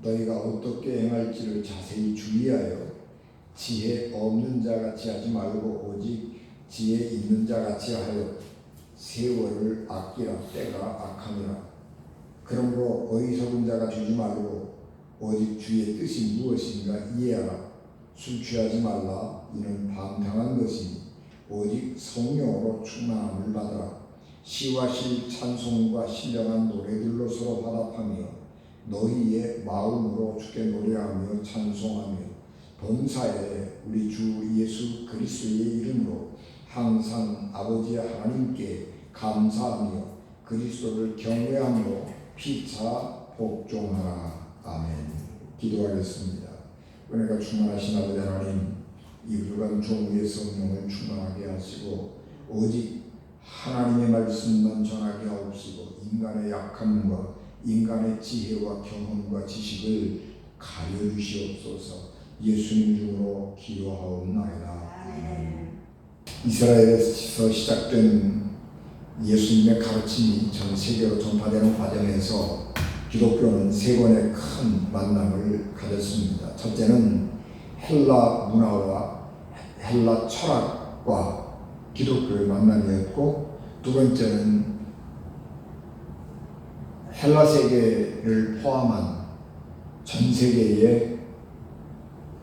너희가 어떻게 행할지를 자세히 주의하여 지혜 없는 자 같이 하지 말고 오직 지혜 있는 자 같이 하여 세월을 아끼라. 때가 악하니라. 그러므로 어리석은 자가 되지 말고 오직 주의 뜻이 무엇인가 이해하라. 술 취하지 말라. 이는 방탕한 것이니 오직 성령으로 충만함을 받으라. 시와 시 찬송과 신령한 노래들로 서로 화답하며 너희의 마음으로 주께 노래하며 찬송하며 범사에 우리 주 예수 그리스도의 이름으로 항상 아버지 하나님께 감사하며 그리스도를 경외함으로 피차 복종하라. 아멘. 기도하겠습니다. 은혜가 충만하신 아버지 하나님, 이 붉은 종우의 성령을 충만하게 하시고 오직 하나님의 말씀만 전하게 하옵시고 인간의 약함과 인간의 지혜와 경험과 지식을 가려주시옵소서. 예수님 이름으로 기도하옵나이다. 아멘. 이스라엘에서 시작된 예수님의 가르침이 전 세계로 전파되는 과정에서 기독교는 세 번의 큰 만남을 가졌습니다. 첫째는 헬라 문화와 헬라 철학과 기독교의 만남이었고, 두 번째는 헬라 세계를 포함한 전 세계의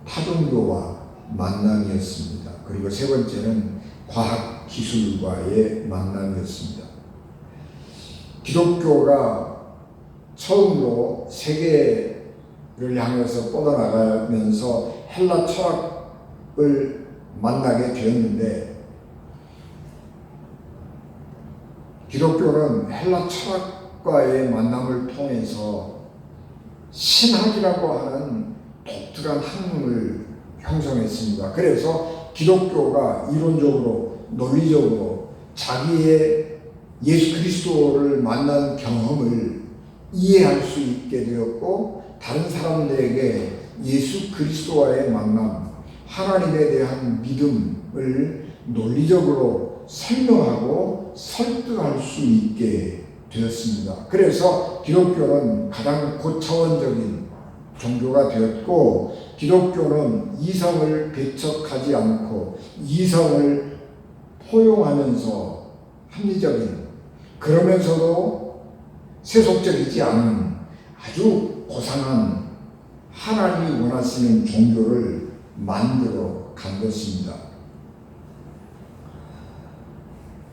타종교와 만남이었습니다. 그리고 세 번째는 과학 기술과의 만남이었습니다. 기독교가 처음으로 세계를 향해서 뻗어나가면서 헬라 철학을 만나게 되었는데, 기독교는 헬라 철학과의 만남을 통해서 신학이라고 하는 독특한 학문을 형성했습니다. 그래서 기독교가 이론적으로 논리적으로 자기의 예수 그리스도를 만난 경험을 이해할 수 있게 되었고, 다른 사람들에게 예수 그리스도와의 만남, 하나님에 대한 믿음을 논리적으로 설명하고 설득할 수 있게 되었습니다. 그래서 기독교는 가장 고차원적인 종교가 되었고, 기독교는 이성을 배척하지 않고 이성을 포용하면서 합리적인, 그러면서도 세속적이지 않은 아주 고상한 하나님이 원하시는 종교를 만들어 간 것입니다.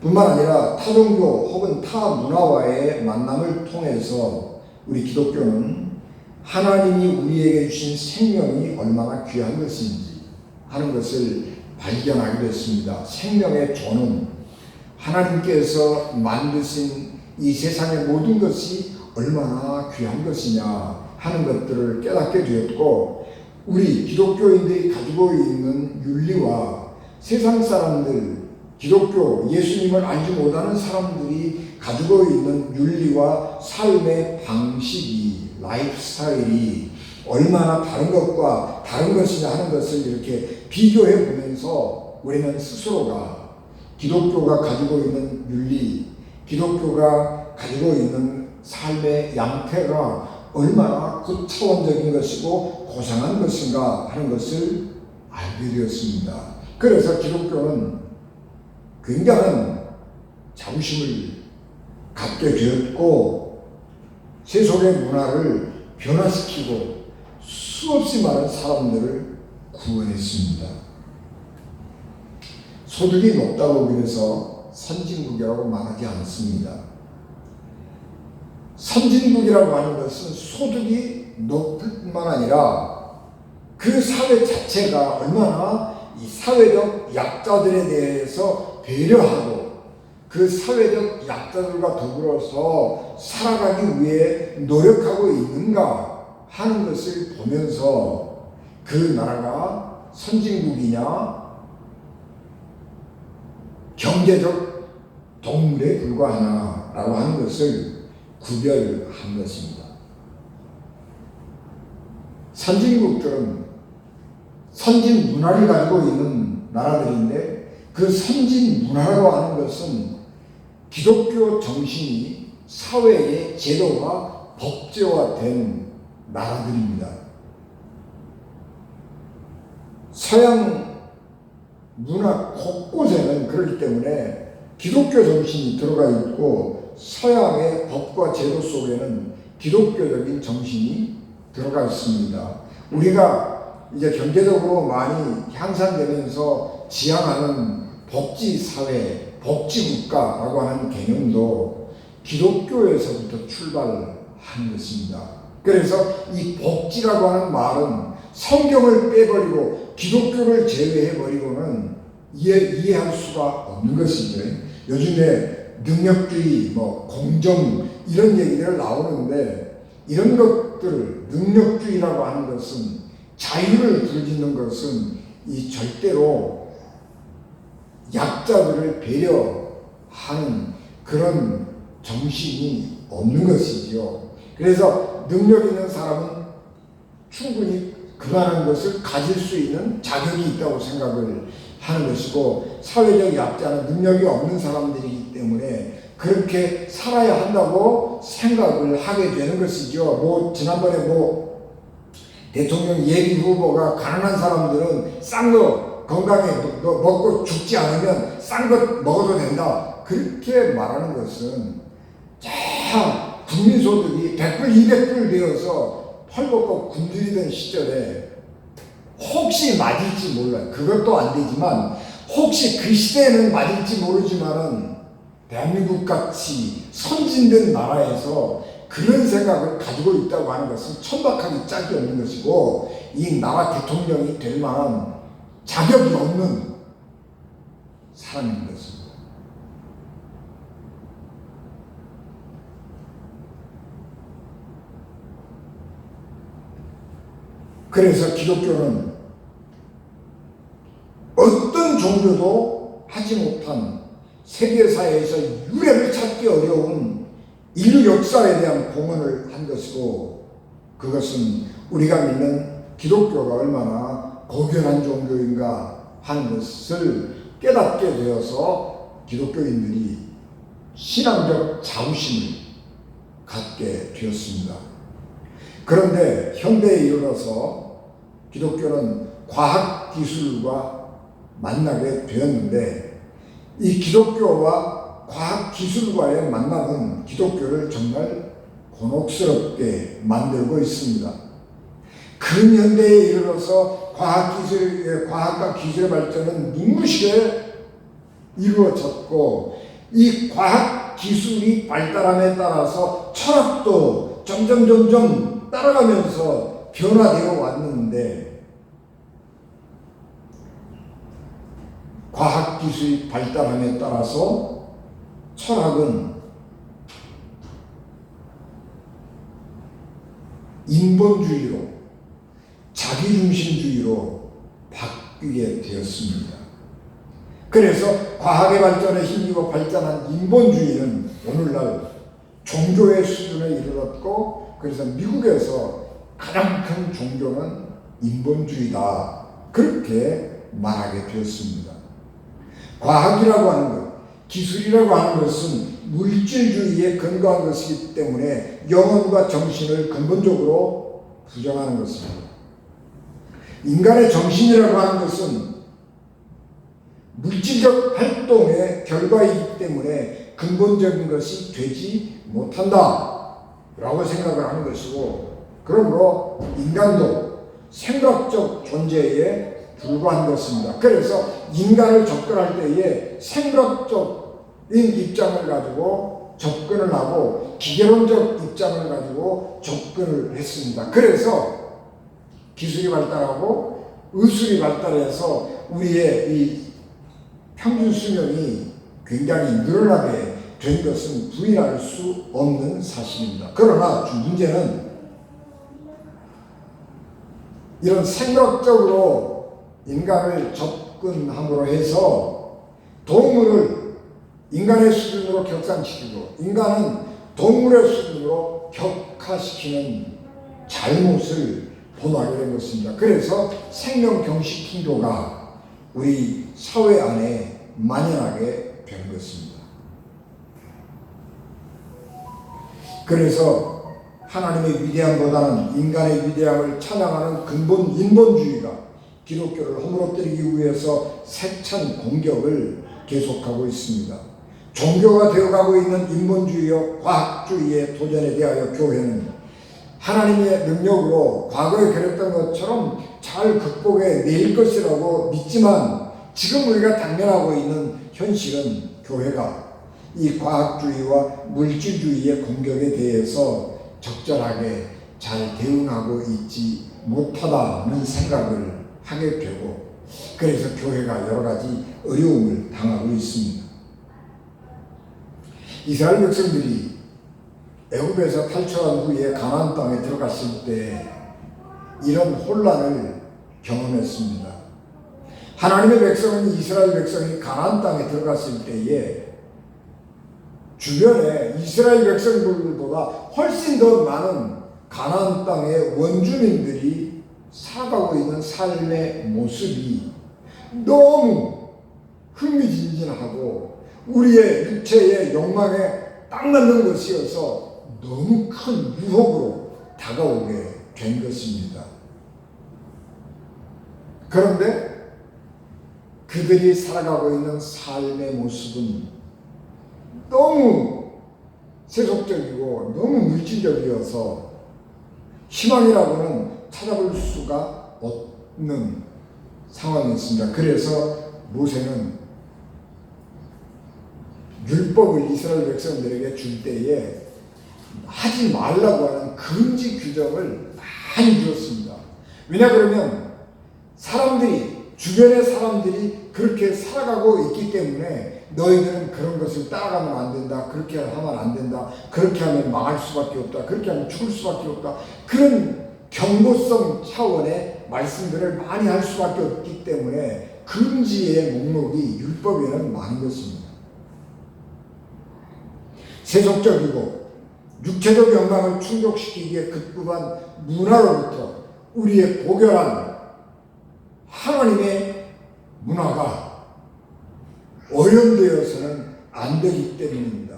뿐만 아니라 타종교 혹은 타 문화와의 만남을 통해서 우리 기독교는 하나님이 우리에게 주신 생명이 얼마나 귀한 것인지 하는 것을 발견하게 됐습니다. 생명의 존은 하나님께서 만드신 이 세상의 모든 것이 얼마나 귀한 것이냐 하는 것들을 깨닫게 되었고, 우리 기독교인들이 가지고 있는 윤리와 세상 사람들, 기독교, 예수님을 알지 못하는 사람들이 가지고 있는 윤리와 삶의 방식이, 라이프 스타일이 얼마나 다른 것과 다른 것이냐 하는 것을 이렇게 비교해 보면서 우리는 스스로가 기독교가 가지고 있는 윤리, 기독교가 가지고 있는 삶의 양태가 얼마나 고차원적인 것이고 고상한 것인가 하는 것을 알게 되었습니다. 그래서 기독교는 굉장한 자부심을 갖게 되었고, 세속의 문화를 변화시키고 수없이 많은 사람들을 구원했습니다. 소득이 높다고 그래서 선진국이라고 말하지 않습니다. 선진국이라고 하는 것은 소득이 높을 뿐만 아니라 그 사회 자체가 얼마나 이 사회적 약자들에 대해서 배려하고 그 사회적 약자들과 더불어서 살아가기 위해 노력하고 있는가 하는 것을 보면서 그 나라가 선진국이냐 경제적 동물에 불과하냐라고 하는 것을 구별한 것입니다. 선진국들은 선진 문화를 가지고 있는 나라들인데, 그 선진 문화라고 하는 것은 기독교 정신이 사회의 제도와 법제화된 나라들입니다. 서양 문화 곳곳에는 그렇기 때문에 기독교 정신이 들어가 있고 서양의 법과 제도 속에는 기독교적인 정신이 들어가 있습니다. 우리가 이제 경제적으로 많이 향상되면서 지향하는 복지사회, 복지국가라고 하는 개념도 기독교에서부터 출발하는 것입니다. 그래서 이 복지라고 하는 말은 성경을 빼버리고 기독교를 제외해버리고는 이해할 수가 없는 것이죠. 요즘에 능력주의, 공정 이런 얘기들 나오는데 이런 것들을 능력주의라고 하는 것은 자유를 부르짖는 것은 이 절대로 약자들을 배려하는 그런 정신이 없는 것이지요. 그래서 능력 있는 사람은 충분히 그만한 것을 가질 수 있는 자격이 있다고 생각을 하는 것이고 사회적 약자는 능력이 없는 사람들이기 때문에 그렇게 살아야 한다고 생각을 하게 되는 것이죠. 지난번에 대통령 예비 후보가 가난한 사람들은 싼 거 건강에 먹고 죽지 않으면 싼 것 먹어도 된다. 그렇게 말하는 것은 참 국민소득이 100불, 200불 되어서 펄벗고 굶주리던 시절에 혹시 맞을지 몰라요. 그것도 안 되지만 혹시 그 시대에는 맞을지 모르지만은 대한민국 같이 선진된 나라에서 그런 생각을 가지고 있다고 하는 것은 천박하기 짝이 없는 것이고 이 나라 대통령이 될 만한 자격이 없는 사람인 것입니다. 그래서 기독교는 어떤 종교도 하지 못한 세계사회에서 유례를 찾기 어려운 인류 역사에 대한 공헌을 한 것이고 그것은 우리가 믿는 기독교가 얼마나 고귀한 종교인가 하는 것을 깨닫게 되어서 기독교인들이 신앙적 자부심을 갖게 되었습니다. 그런데 현대에 이르러서 기독교는 과학기술과 만나게 되었는데 이 기독교와 과학기술과의 만남은 기독교를 정말 곤혹스럽게 만들고 있습니다. 근현대에 이르러서 과학과 기술의 발전은 눈부시게 이루어졌고 이 과학기술이 발달함에 따라서 철학도 점점 따라가면서 변화되어 왔는데 과학기술이 발달함에 따라서 철학은 인본주의로 자기중심주의로 바뀌게 되었습니다. 그래서 과학의 발전에 힘입어 발전한 인본주의는 오늘날 종교의 수준에 이르렀고 그래서 미국에서 가장 큰 종교는 인본주의다. 그렇게 말하게 되었습니다. 과학이라고 하는 것, 기술이라고 하는 것은 물질주의에 근거한 것이기 때문에 영혼과 정신을 근본적으로 부정하는 것입니다. 인간의 정신이라고 하는 것은 물질적 활동의 결과이기 때문에 근본적인 것이 되지 못한다 라고 생각을 하는 것이고 그러므로 인간도 생각적 존재에 불과한 것입니다. 그래서 인간을 접근할 때에 생각적인 입장을 가지고 접근을 하고 기계론적 입장을 가지고 접근을 했습니다. 그래서 기술이 발달하고 의술이 발달해서 우리의 이 평균 수명이 굉장히 늘어나게 된 것은 부인할 수 없는 사실입니다. 그러나 문제는 이런 생각적으로 인간을 접근함으로 해서 동물을 인간의 수준으로 격상시키고 인간은 동물의 수준으로 격화시키는 잘못을 범하게 된 것입니다. 그래서 생명경식 풍조가 우리 사회 안에 만연하게 된 것입니다. 그래서 하나님의 위대함보다는 인간의 위대함을 찬양하는 근본 인본주의가 기독교를 허물어뜨리기 위해서 세찬 공격을 계속하고 있습니다. 종교가 되어가고 있는 인본주의와 과학주의의 도전에 대하여 교회는 하나님의 능력으로 과거에 그랬던 것처럼 잘 극복해 낼 것이라고 믿지만, 지금 우리가 당면하고 있는 현실은 교회가 이 과학주의와 물질주의의 공격에 대해서 적절하게 잘 대응하고 있지 못하다는 생각을 하게 되고, 그래서 교회가 여러 가지 어려움을 당하고 있습니다. 이스라엘 백성들이 애굽에서 탈출한 후에 가나안 땅에 들어갔을 때 이런 혼란을 경험했습니다. 하나님의 백성은, 이스라엘 백성이 가나안 땅에 들어갔을 때에 주변에 이스라엘 백성들보다 훨씬 더 많은 가나안 땅의 원주민들이 살아가고 있는 삶의 모습이 너무 흥미진진하고 우리의 육체의 욕망에 딱 맞는 것이어서 너무 큰 유혹으로 다가오게 된 것입니다. 그런데 그들이 살아가고 있는 삶의 모습은 너무 세속적이고 너무 물질적이어서 희망이라고는 찾아볼 수가 없는 상황이었습니다. 그래서 모세는 율법을 이스라엘 백성들에게 줄 때에 하지 말라고 하는 금지 규정을 많이 주었습니다. 왜냐 그러면 주변의 사람들이 그렇게 살아가고 있기 때문에 너희들은 그런 것을 따라가면 안 된다, 그렇게 하면 안 된다, 그렇게 하면 망할 수밖에 없다, 그렇게 하면 죽을 수밖에 없다, 그런 경고성 차원의 말씀들을 많이 할 수밖에 없기 때문에 금지의 목록이 율법에는 많은 것입니다. 세속적이고 육체적 영광을 충족시키기에 급급한 문화로부터 우리의 고결한 하나님의 문화가 오염되어서는 안 되기 때문입니다.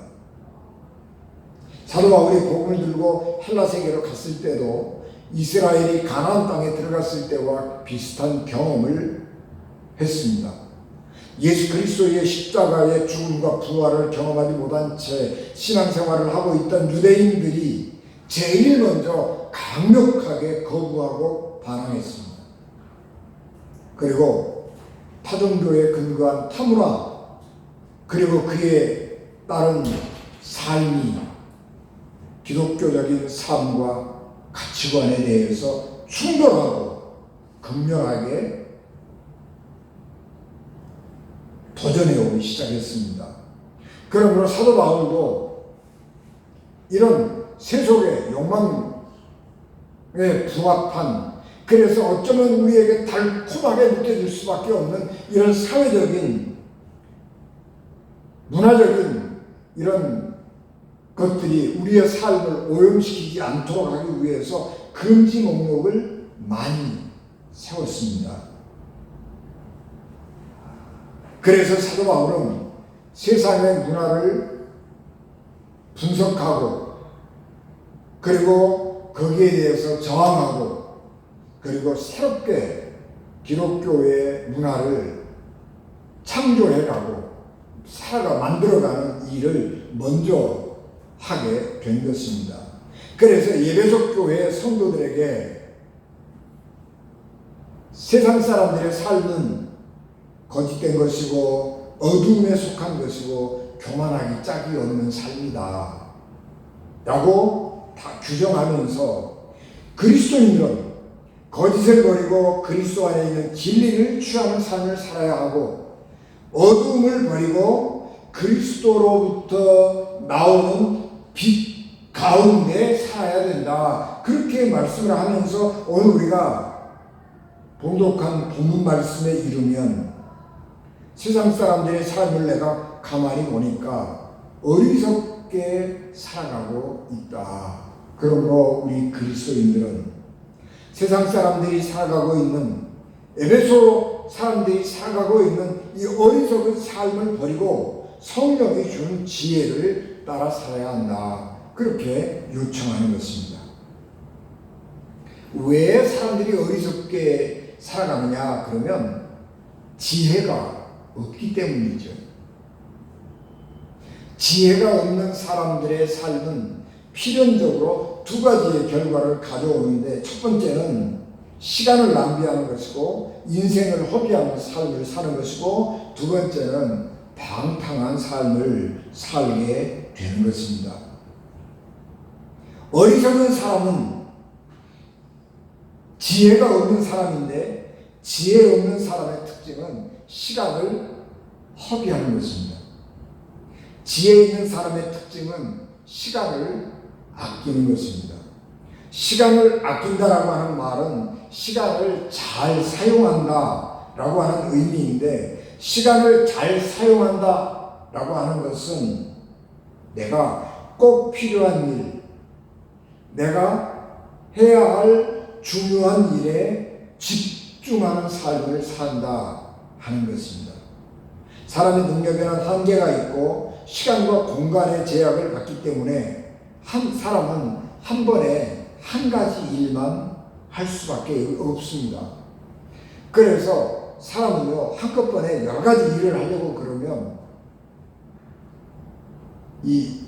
사도 바울이 복음을 들고 헬라 세계로 갔을 때도 이스라엘이 가나안 땅에 들어갔을 때와 비슷한 경험을 했습니다. 예수 그리스도의 십자가의 죽음과 부활을 경험하지 못한 채 신앙생활을 하고 있던 유대인들이 제일 먼저 강력하게 거부하고 반항했습니다. 그리고 타종교에 근거한 타문화, 그리고 그에 따른 삶이 기독교적인 삶과 가치관에 대해서 충돌하고 극렬하게 도전해 오기 시작했습니다. 그러므로 사도 바울도 이런 세속의 욕망에 부합한, 그래서 어쩌면 우리에게 달콤하게 느껴질 수밖에 없는 이런 사회적인, 문화적인 이런 것들이 우리의 삶을 오염시키지 않도록 하기 위해서 금지 목록을 많이 세웠습니다. 그래서 사도 바울은 세상의 문화를 분석하고, 그리고 거기에 대해서 저항하고, 그리고 새롭게 기독교의 문화를 창조해가고 만들어가는 일을 먼저 하게 된 것입니다. 그래서 예배석 교회 성도들에게 세상 사람들의 삶은 거짓된 것이고 어둠에 속한 것이고 교만하기 짝이 없는 삶이다 라고 다 규정하면서 그리스도인들은 거짓을 버리고 그리스도 안에 있는 진리를 취하는 삶을 살아야 하고, 어둠을 버리고 그리스도로부터 나오는 빛 가운데 살아야 된다, 그렇게 말씀을 하면서 오늘 우리가 봉독한 본문 말씀에 이르면 세상 사람들의 삶을 내가 가만히 보니까 어리석게 살아가고 있다. 그러므로 우리 그리스도인들은 세상 사람들이 살아가고 있는, 에베소 사람들이 살아가고 있는 이 어리석은 삶을 버리고 성령이 주는 지혜를 따라 살아야 한다, 그렇게 요청하는 것입니다. 왜 사람들이 어리석게 살아가느냐 그러면 지혜가 없기 때문이죠. 지혜가 없는 사람들의 삶은 필연적으로 두 가지의 결과를 가져오는데, 첫 번째는 시간을 낭비하는 것이고 인생을 허비하는 삶을 사는 것이고, 두 번째는 방탕한 삶을 살게 되는 것입니다. 어리석은 사람은 지혜가 없는 사람인데, 지혜 없는 사람의 특징은 시간을 허비하는 것입니다. 지혜 있는 사람의 특징은 시간을 아끼는 것입니다. 시간을 아낀다라고 하는 말은 시간을 잘 사용한다라고 하는 의미인데, 시간을 잘 사용한다라고 하는 것은 내가 꼭 필요한 일, 내가 해야 할 중요한 일에 집중하는 삶을 산다 하는 것입니다. 사람의 능력에는 한계가 있고 시간과 공간의 제약을 갖기 때문에 한 사람은 한 번에 한 가지 일만 할 수밖에 없습니다. 그래서 사람은요, 한꺼번에 여러 가지 일을 하려고 그러면 이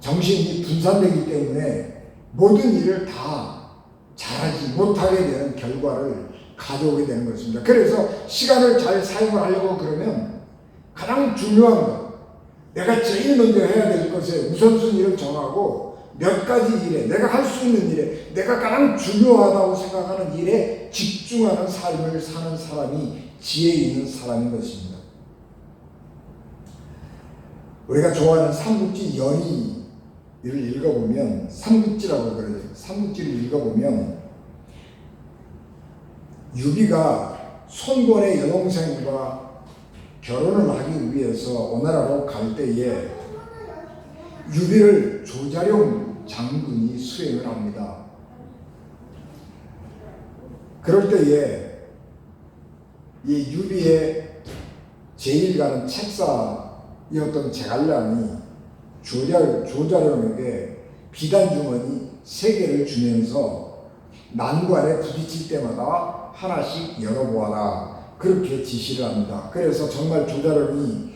정신이 분산되기 때문에 모든 일을 다 잘하지 못하게 되는 결과를 가져오게 되는 것입니다. 그래서 시간을 잘 사용을 하려고 그러면 가장 중요한 것, 내가 제일 먼저 해야 될 것에 우선순위를 정하고 몇 가지 일에, 내가 할 수 있는 일에, 내가 가장 중요하다고 생각하는 일에 집중하는 삶을 사는 사람이 지혜 있는 사람인 것입니다. 우리가 좋아하는 삼국지 연의를 읽어보면, 삼국지라고 그러죠. 삼국지를 읽어보면 유비가 손권의 여동생과 결혼을 하기 위해서 오나라로 갈 때에 유비를 조자룡 장군이 수행을 합니다. 그럴 때에 이 유비의 제일 가는 책사였던 제갈량이 조자룡에게 비단주머니 3개를 주면서 난관에 부딪힐 때마다 하나씩 열어보아라, 그렇게 지시를 합니다. 그래서 정말 조자룡이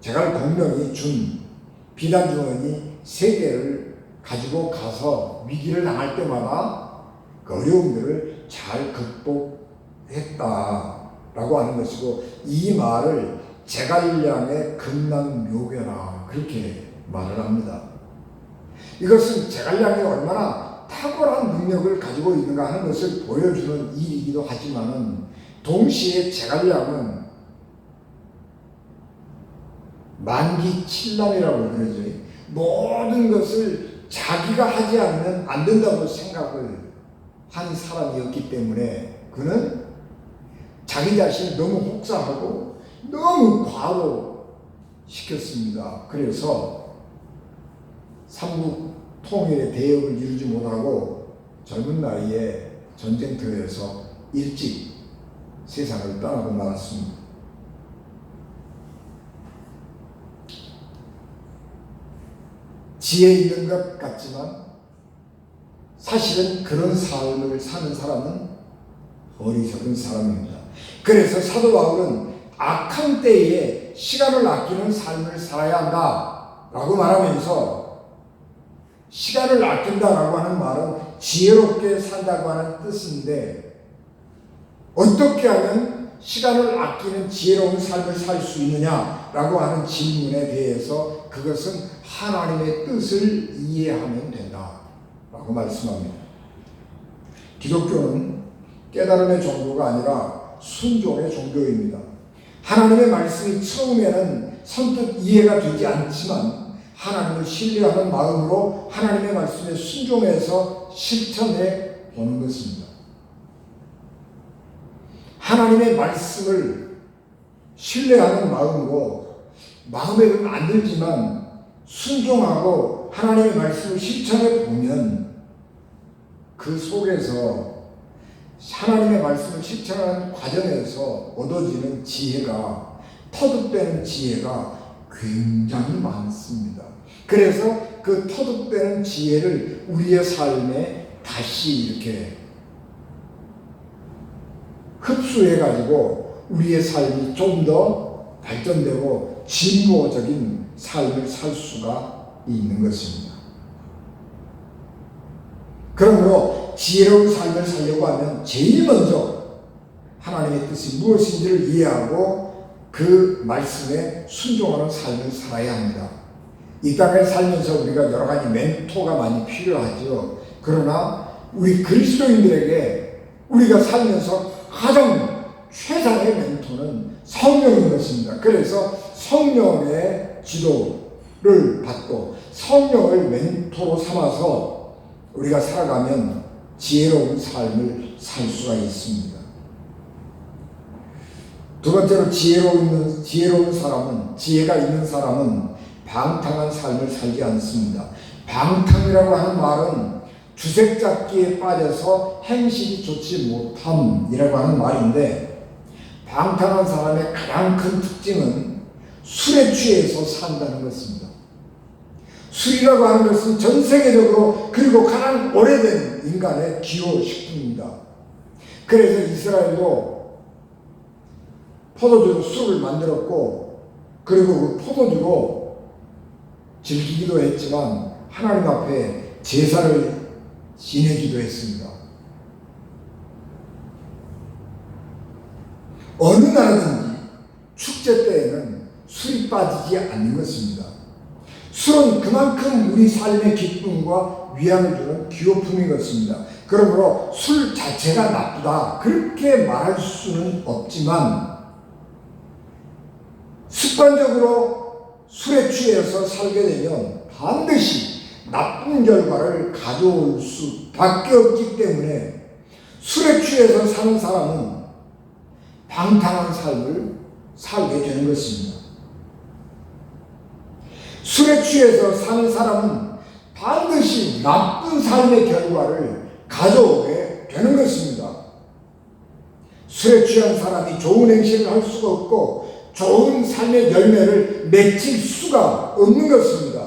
제갈공명이 준 비단주머니 3개를 가지고 가서 위기를 당할 때마다 그 어려움들을 잘 극복했다라고 하는 것이고, 이 말을 제갈량의 금난묘계라 그렇게 말을 합니다. 이것은 제갈량이 얼마나 탁월한 능력을 가지고 있는가 하는 것을 보여주는 일이기도 하지만은, 동시에 제갈량은 만기칠남이라고 그러죠. 모든 것을 자기가 하지 않으면 안 된다고 생각을 한 사람이었기 때문에 그는 자기 자신을 너무 혹사하고 너무 과로시켰습니다. 그래서 삼국 통일의 대역을 이루지 못하고 젊은 나이에 전쟁터에서 일찍 세상을 떠나고 말았습니다. 지혜 있는 것 같지만 사실은 그런 삶을 사는 사람은 어리석은 사람입니다. 그래서 사도 바울은 악한 때에 시간을 아끼는 삶을 살아야 한다 라고 말하면서, 시간을 아낀다라고 하는 말은 지혜롭게 산다고 하는 뜻인데, 어떻게 하면 시간을 아끼는 지혜로운 삶을 살 수 있느냐라고 하는 질문에 대해서 그것은 하나님의 뜻을 이해하면 된다라고 말씀합니다. 기독교는 깨달음의 종교가 아니라 순종의 종교입니다. 하나님의 말씀이 처음에는 선뜻 이해가 되지 않지만 하나님을 신뢰하는 마음으로 하나님의 말씀에 순종해서 실천해 보는 것입니다. 하나님의 말씀을 신뢰하는 마음으로 마음에는 안 들지만 순종하고 하나님의 말씀을 실천해 보면 그 속에서 하나님의 말씀을 실천하는 과정에서 얻어지는 지혜가, 터득되는 지혜가 굉장히 많습니다. 그래서 그 터득되는 지혜를 우리의 삶에 다시 이렇게 흡수해가지고 우리의 삶이 좀 더 발전되고 진보적인 삶을 살 수가 있는 것입니다. 그러므로 지혜로운 삶을 살려고 하면 제일 먼저 하나님의 뜻이 무엇인지를 이해하고 그 말씀에 순종하는 삶을 살아야 합니다. 이 땅에 살면서 우리가 여러 가지 멘토가 많이 필요하죠. 그러나 우리 그리스도인들에게 우리가 살면서 가장 최상의 멘토는 성령인 것입니다. 그래서 성령의 지도를 받고 성령을 멘토로 삼아서 우리가 살아가면 지혜로운 삶을 살 수가 있습니다. 두 번째로 지혜로운 사람은, 지혜가 있는 사람은 방탕한 삶을 살지 않습니다. 방탕이라고 하는 말은 주색잡기에 빠져서 행실이 좋지 못함이라고 하는 말인데, 방탕한 사람의 가장 큰 특징은 술에 취해서 산다는 것입니다. 술이라고 하는 것은 전 세계적으로 그리고 가장 오래된 인간의 기호식품입니다. 그래서 이스라엘도 포도주로 술을 만들었고, 그리고 그 포도주로 즐기기도 했지만 하나님 앞에 제사를 지내기도 했습니다. 어느 나라든지 축제 때에는 술이 빠지지 않는 것입니다. 술은 그만큼 우리 삶의 기쁨과 위안을 주는 기호품인 것입니다. 그러므로 술 자체가 나쁘다 그렇게 말할 수는 없지만, 습관적으로 술에 취해서 살게 되면 반드시 나쁜 결과를 가져올 수밖에 없기 때문에 술에 취해서 사는 사람은 방탕한 삶을 살게 되는 것입니다. 술에 취해서 사는 사람은 반드시 나쁜 삶의 결과를 가져오게 되는 것입니다. 술에 취한 사람이 좋은 행실을 할 수가 없고 좋은 삶의 열매를 맺힐 수가 없는 것입니다.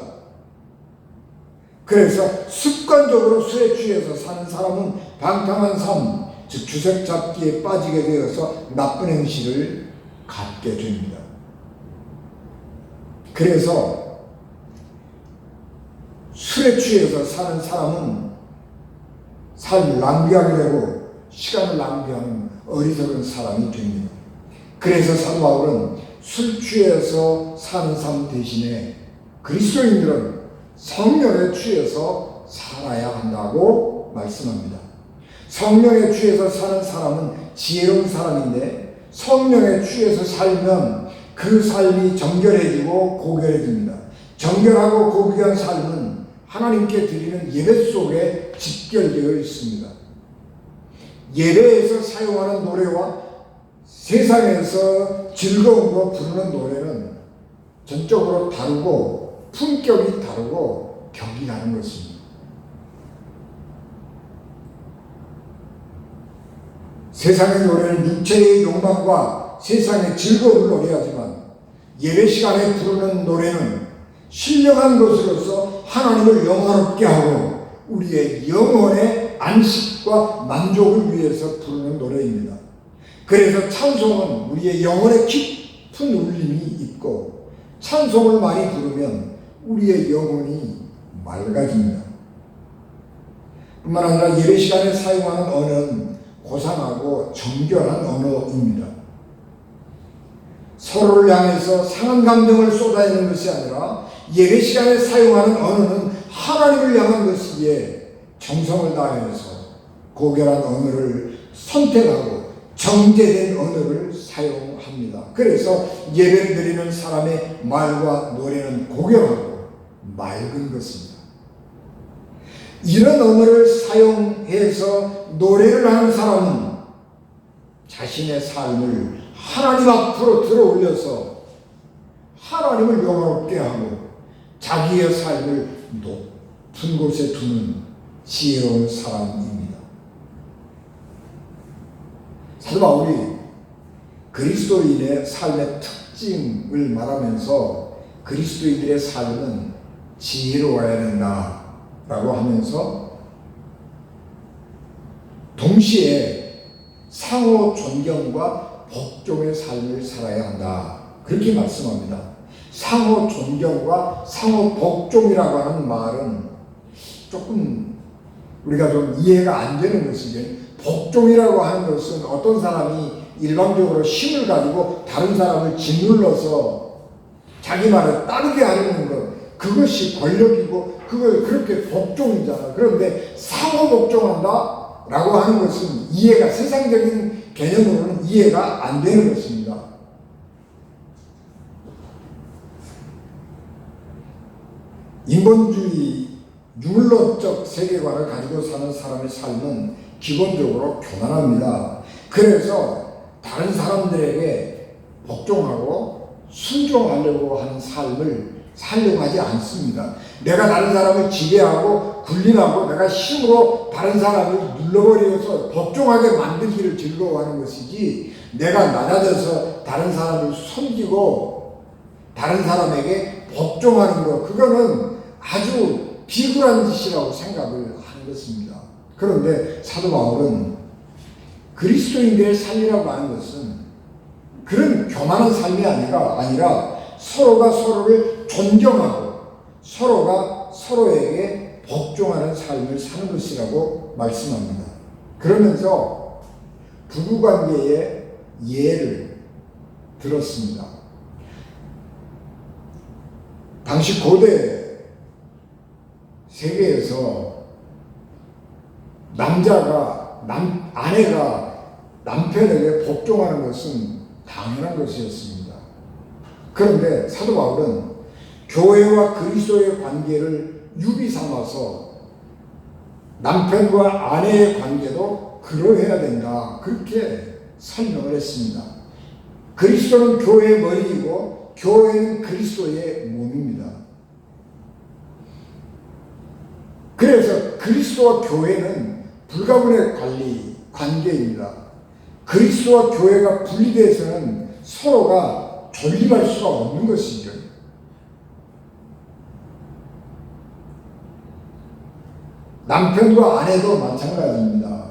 그래서 습관적으로 술에 취해서 사는 사람은 방탕한 삶, 즉 주색잡기에 빠지게 되어서 나쁜 행실을 갖게 됩니다. 그래서 술에 취해서 사는 사람은 삶을 낭비하게 되고 시간을 낭비하는 어리석은 사람이 됩니다. 그래서 사도 바울은 술 취해서 사는 삶 대신에 그리스도인들은 성령에 취해서 살아야 한다고 말씀합니다. 성령에 취해서 사는 사람은 지혜로운 사람인데, 성령에 취해서 살면 그 삶이 정결해지고 고결해집니다. 정결하고 고귀한 삶은 하나님께 드리는 예배 속에 집결되어 있습니다. 예배에서 사용하는 노래와 세상에서 즐거움으로 부르는 노래는 전적으로 다르고 품격이 다르고 격이 다른 것입니다. 세상의 노래는 육체의 욕망과 세상의 즐거움을 노래하지만, 예배 시간에 부르는 노래는 신령한 것으로서 하나님을 영화롭게 하고 우리의 영혼의 안식과 만족을 위해서 부르는 노래입니다. 그래서 찬송은 우리의 영혼에 깊은 울림이 있고, 찬송을 많이 부르면 우리의 영혼이 맑아집니다. 뿐만 아니라 예배 시간에 사용하는 언어는 고상하고 정결한 언어입니다. 서로를 향해서 상한 감정을 쏟아내는 것이 아니라 예배 시간에 사용하는 언어는 하나님을 향한 것이기에 정성을 다해서 고결한 언어를 선택하고 정제된 언어를 사용합니다. 그래서 예배를 드리는 사람의 말과 노래는 고결하고 맑은 것입니다. 이런 언어를 사용해서 노래를 하는 사람은 자신의 삶을 하나님 앞으로 들어올려서 하나님을 영화롭게 하고 자기의 삶을 높은 곳에 두는 지혜로운 사람입니다. 사도 바울이 그리스도인의 삶의 특징을 말하면서 그리스도인들의 삶은 지혜로워야 된다라고 하면서 동시에 상호 존경과 복종의 삶을 살아야 한다. 그렇게 말씀합니다. 상호 존경과 상호 복종이라고 하는 말은 조금 우리가 좀 이해가 안 되는 것이죠. 복종이라고 하는 것은 어떤 사람이 일방적으로 힘을 가지고 다른 사람을 짓눌러서 자기 말을 따르게 하려는 것, 그것이 권력이고 그걸 그렇게 복종이잖아. 그런데 상호 복종한다 라고 하는 것은 이해가, 세상적인 개념으로는 이해가 안 되는 것입니다. 인본주의 융론적 세계관을 가지고 사는 사람의 삶은 기본적으로 교만합니다. 그래서 다른 사람들에게 복종하고 순종하려고 하는 삶을 살려고 하지 않습니다. 내가 다른 사람을 지배하고 군림하고 내가 힘으로 다른 사람을 눌러버려서 복종하게 만들기를 즐거워하는 것이지, 내가 낮아져서 다른 사람을 섬기고 다른 사람에게 복종하는 것, 그거는 아주 비굴한 짓이라고 생각을 하는 것입니다. 그런데 사도 바울은 그리스도인들의 삶이라고 하는 것은 그런 교만한 삶이 아니라 서로가 서로를 존경하고 서로가 서로에게 복종하는 삶을 사는 것이라고 말씀합니다. 그러면서 부부관계의 예를 들었습니다. 당시 고대 세계에서 아내가 남편에게 복종하는 것은 당연한 것이었습니다. 그런데 사도 바울은 교회와 그리스도의 관계를 유비 삼아서 남편과 아내의 관계도 그러해야 된다, 그렇게 설명을 했습니다. 그리스도는 교회의 머리이고 교회는 그리스도의 몸입니다. 그래서 그리스도와 교회는 불가분의 관계입니다. 그리스도와 교회가 분리돼서는 서로가 존립할 수가 없는 것이죠. 남편과 아내도 마찬가지입니다.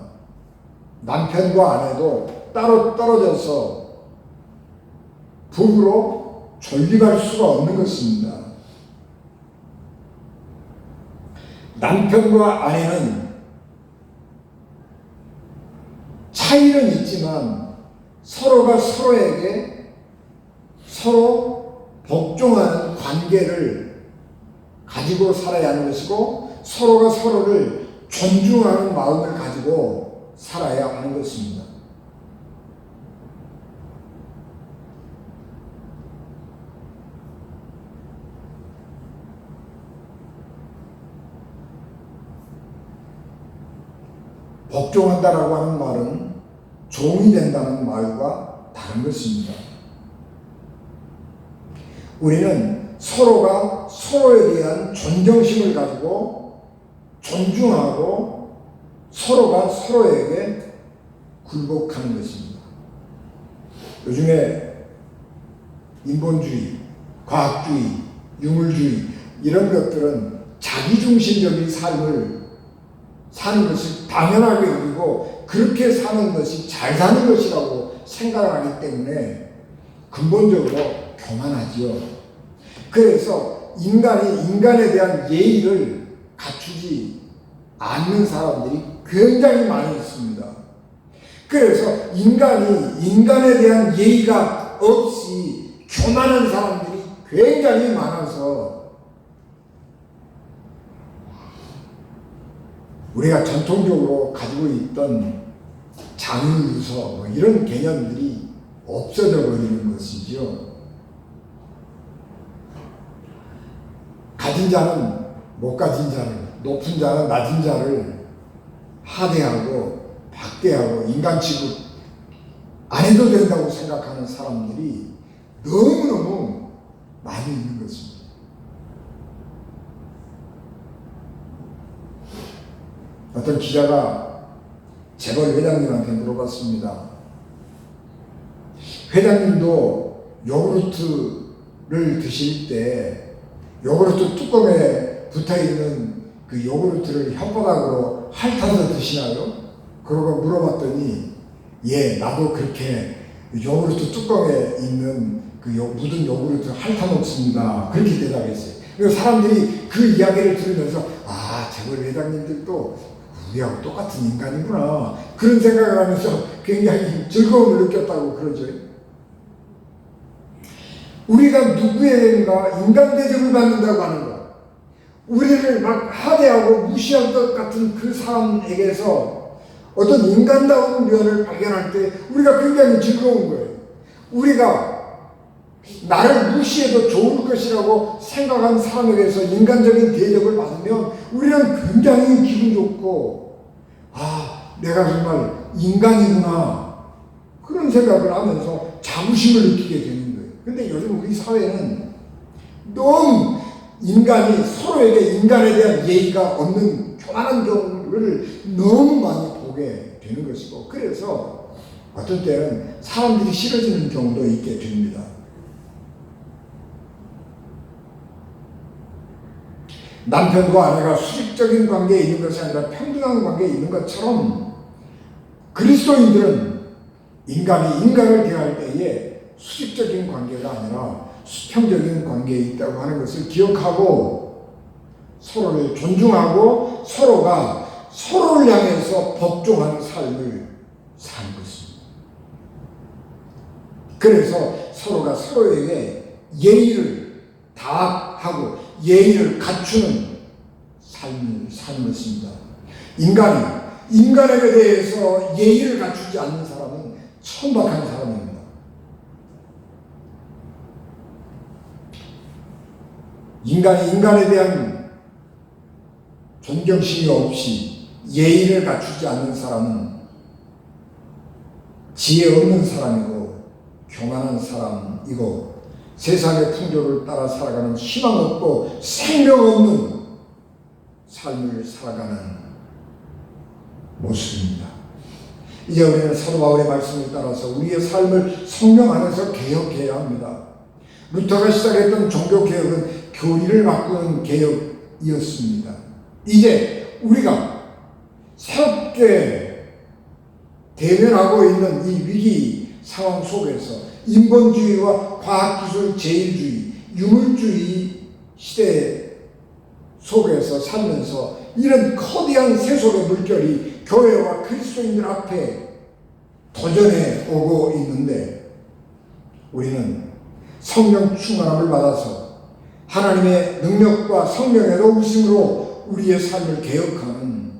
남편과 아내도 따로 떨어져서 부부로 존립할 수가 없는 것입니다. 남편과 아내는 차이는 있지만 서로가 서로에게 서로 복종하는 관계를 가지고 살아야 하는 것이고, 서로가 서로를 존중하는 마음을 가지고 살아야 하는 것입니다. 복종한다라고 하는 말은 종이 된다는 말과 다른 것입니다. 우리는 서로가 서로에 대한 존경심을 가지고 존중하고 서로가 서로에게 굴복하는 것입니다. 요즘에 인본주의, 과학주의, 유물주의 이런 것들은 자기중심적인 삶을 사는 것이 당연하게 여기고 그렇게 사는 것이 잘 사는 것이라고 생각을 하기 때문에 근본적으로 교만하지요. 그래서 인간에 대한 예의를 갖추지 않는 사람들이 굉장히 많이 있습니다. 그래서 인간에 대한 예의가 없이 교만한 사람들이 굉장히 많아서 우리가 전통적으로 가지고 있던 장유유서 이런 개념들이 없어져 버리는 것이죠. 가진 자는 못 가진 자를, 높은 자는 낮은 자를 하대하고 박대하고 인간 취급 안 해도 된다고 생각하는 사람들이 너무너무 많이 있는 것입니다. 어떤 기자가 재벌 회장님한테 물어봤습니다. 회장님도 요구르트를 드실 때 요구르트 뚜껑에 붙어있는 그 요구르트를 혓바닥으로 핥아서 드시나요? 그러고 물어봤더니 예, 나도 그렇게 요구르트 뚜껑에 있는 그 묻은 요구르트 핥아먹습니다. 그렇게 대답했어요. 그리고 사람들이 그 이야기를 들으면서 아, 재벌 회장님들도 우리하고 똑같은 인간이구나 그런 생각을 하면서 굉장히 즐거움을 느꼈다고 그러죠. 우리가 누구에게인가 인간 대접을 받는다고 하는 것, 우리를 막 하대하고 무시할 것 같은 그 사람에게서 어떤 인간다운 면을 발견할 때 우리가 굉장히 즐거운 거예요. 우리가 나를 무시해도 좋을 것이라고 생각한 사람에게서 인간적인 대접을 받으면 우리는 굉장히 기분 좋고 아, 내가 정말 인간이구나 그런 생각을 하면서 자부심을 느끼게 되는 거예요. 근데 요즘 우리 사회는 너무 인간이 서로에게 인간에 대한 예의가 없는 교만한 경우를 너무 많이 보게 되는 것이고, 그래서 어떤 때는 사람들이 싫어지는 경우도 있게 됩니다. 남편과 아내가 수직적인 관계에 있는 것이 아니라 평등한 관계에 있는 것처럼 그리스도인들은 인간이 인간을 대할 때에 수직적인 관계가 아니라 수평적인 관계에 있다고 하는 것을 기억하고 서로를 존중하고 서로가 서로를 향해서 복종하는 삶을 사는 것입니다. 그래서 서로가 서로에게 예의를 다하고 예의를 갖추는 삶을 사는 것입니다. 인간이 인간에게 대해서 예의를 갖추지 않는 사람은 천박한 사람입니다. 인간이 인간에 대한 존경심이 없이 예의를 갖추지 않는 사람은 지혜 없는 사람이고 교만한 사람이고 세상의 풍조를 따라 살아가는 희망 없고 생명 없는 삶을 살아가는 모습입니다. 이제 우리는 사도 바울의 말씀을 따라서 우리의 삶을 성령 안에서 개혁해야 합니다. 루터가 시작했던 종교개혁은 교리를 바꾸는 개혁이었습니다. 이제 우리가 새롭게 대면하고 있는 이 위기 상황 속에서 인본주의와 과학기술 제일주의, 유물주의 시대 속에서 살면서 이런 거대한 세속의 물결이 교회와 그리스도인들 앞에 도전해 오고 있는데 우리는 성령 충만함을 받아서 하나님의 능력과 성령의 도우심으로 우리의 삶을 개혁하는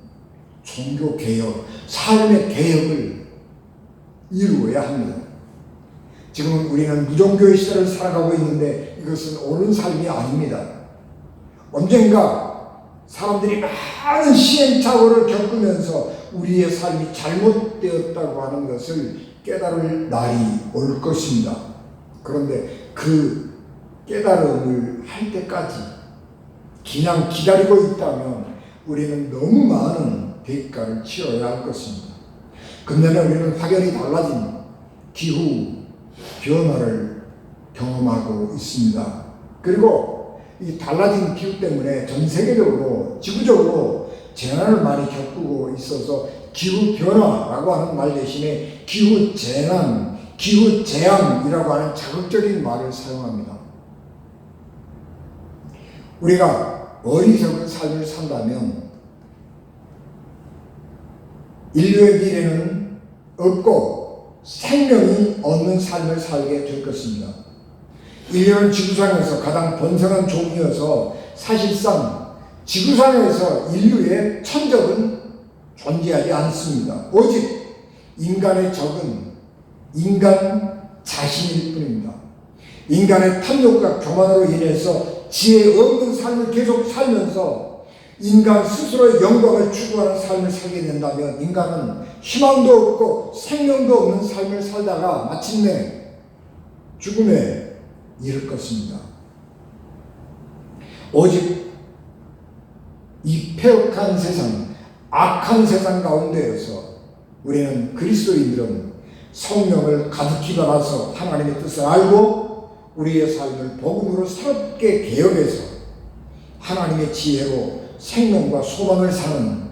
종교개혁, 삶의 개혁을 이루어야 합니다. 지금 우리는 무종교의 시대를 살아가고 있는데 이것은 옳은 삶이 아닙니다. 언젠가 사람들이 많은 시행착오를 겪으면서 우리의 삶이 잘못되었다고 하는 것을 깨달을 날이 올 것입니다. 그런데 그 깨달음을 할 때까지 그냥 기다리고 있다면 우리는 너무 많은 대가를 치러야 할 것입니다. 근래는 우리는 확연히 달라진 기후 변화를 경험하고 있습니다. 그리고 이 달라진 기후 때문에 전 세계적으로 지구적으로 재난을 많이 겪고 있어서 기후 변화라고 하는 말 대신에 기후 재난, 기후 재앙이라고 하는 자극적인 말을 사용합니다. 우리가 어리석은 삶을 산다면 인류의 미래는 없고 생명이 없는 삶을 살게 될 것입니다. 인류는 지구상에서 가장 번성한 종이어서 사실상 지구상에서 인류의 천적은 존재하지 않습니다. 오직 인간의 적은 인간 자신일 뿐입니다. 인간의 탐욕과 교만으로 인해서 지혜 없는 삶을 계속 살면서 인간 스스로의 영광을 추구하는 삶을 살게 된다면 인간은 희망도 없고 생명도 없는 삶을 살다가 마침내 죽음에 이를 것입니다. 오직 이 폐역한 세상, 악한 세상 가운데에서 우리는 그리스도인들은 성령을 가득히 받아서 하나님의 뜻을 알고 우리의 삶을 복음으로 새롭게 개혁해서 하나님의 지혜로 생명과 소망을 사는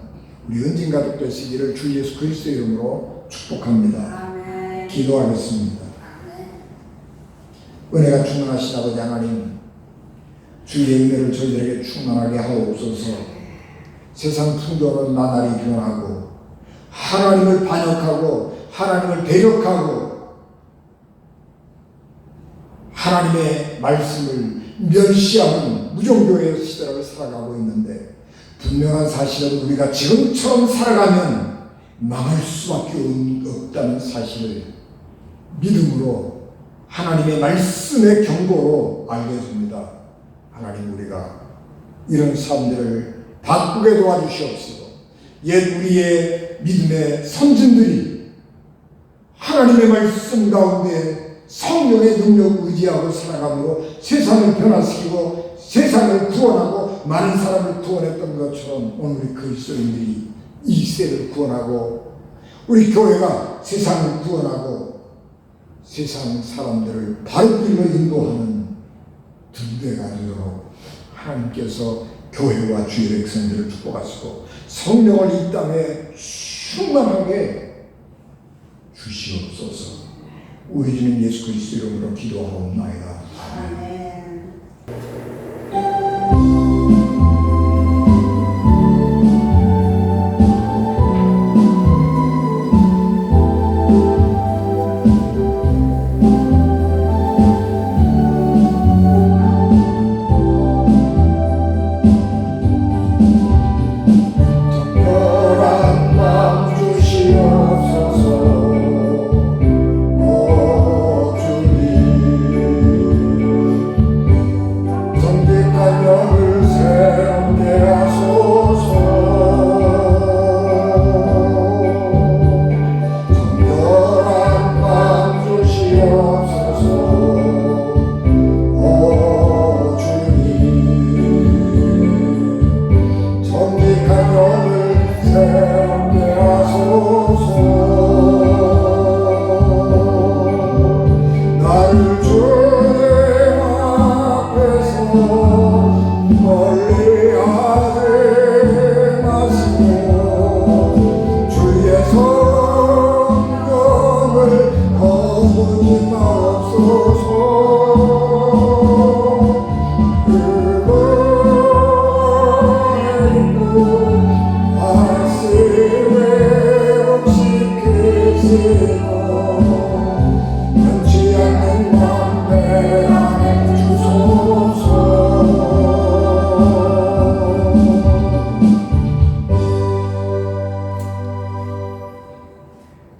우리 은진 가족 되시기를 주 예수 그리스도의 이름으로 축복합니다. 아멘. 기도하겠습니다. 아멘. 은혜가 충만하신 아버지 하나님, 주의 은혜를 저희들에게 충만하게 하옵소서. 세상 풍조는 나날이 변하고 하나님을 반역하고 하나님을 대적하고 하나님의 말씀을 멸시하는 무종교의 시대를 살아가고 있는데, 분명한 사실은 우리가 지금처럼 살아가면 망할 수밖에 없다는 사실을 믿음으로 하나님의 말씀의 경고로 알게 해줍니다. 하나님, 우리가 이런 삶들을 바꾸게 도와주시옵시고, 옛 우리의 믿음의 선진들이 하나님의 말씀 가운데 성령의 능력 의지하고 살아감으로 세상을 변화시키고 세상을 구원하고 많은 사람을 구원했던 것처럼, 오늘 우리 그리스도인들이 이 시대를 구원하고 우리 교회가 세상을 구원하고 세상 사람들을 바른 길로 인도하는 등대가 되도록 하나님께서 교회와 주의 백성들을 축복하시고 성령을 이 땅에 충만하게 주시옵소서. 우리 주님 예수 그리스도 이름으로 기도하옵나이다. 아멘.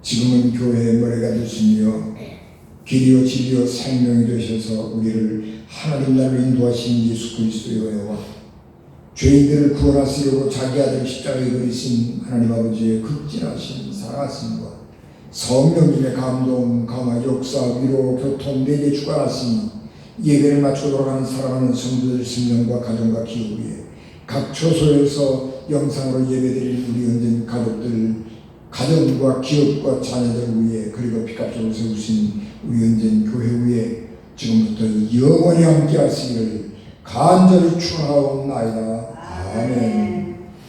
지금은 교회의 머리가 되시며 길이요 진리요 생명이 되셔서 우리를 하나님 나라로 인도하신 예수 그리스도의 은혜와 죄인들을 구원하시려고 자기 아들 십자가에 버리신 하나님 아버지의 극진하신 사랑하심과 성령님의 감동, 감화, 역사, 위로, 교통, 내게 주관하시니 예배를 마치고 돌아가는 사랑하는 성도들 생명과 가정과 기업 위에 각 처소에서 영상으로 예배드리는 우리 은진 가족들, 가정과 기업과 자녀들 위에, 그리고 피값으로 세우신 우리 은진 교회 위에 지금부터 영원히 함께 하시기를 간절히 축원하옵나이다. 아멘.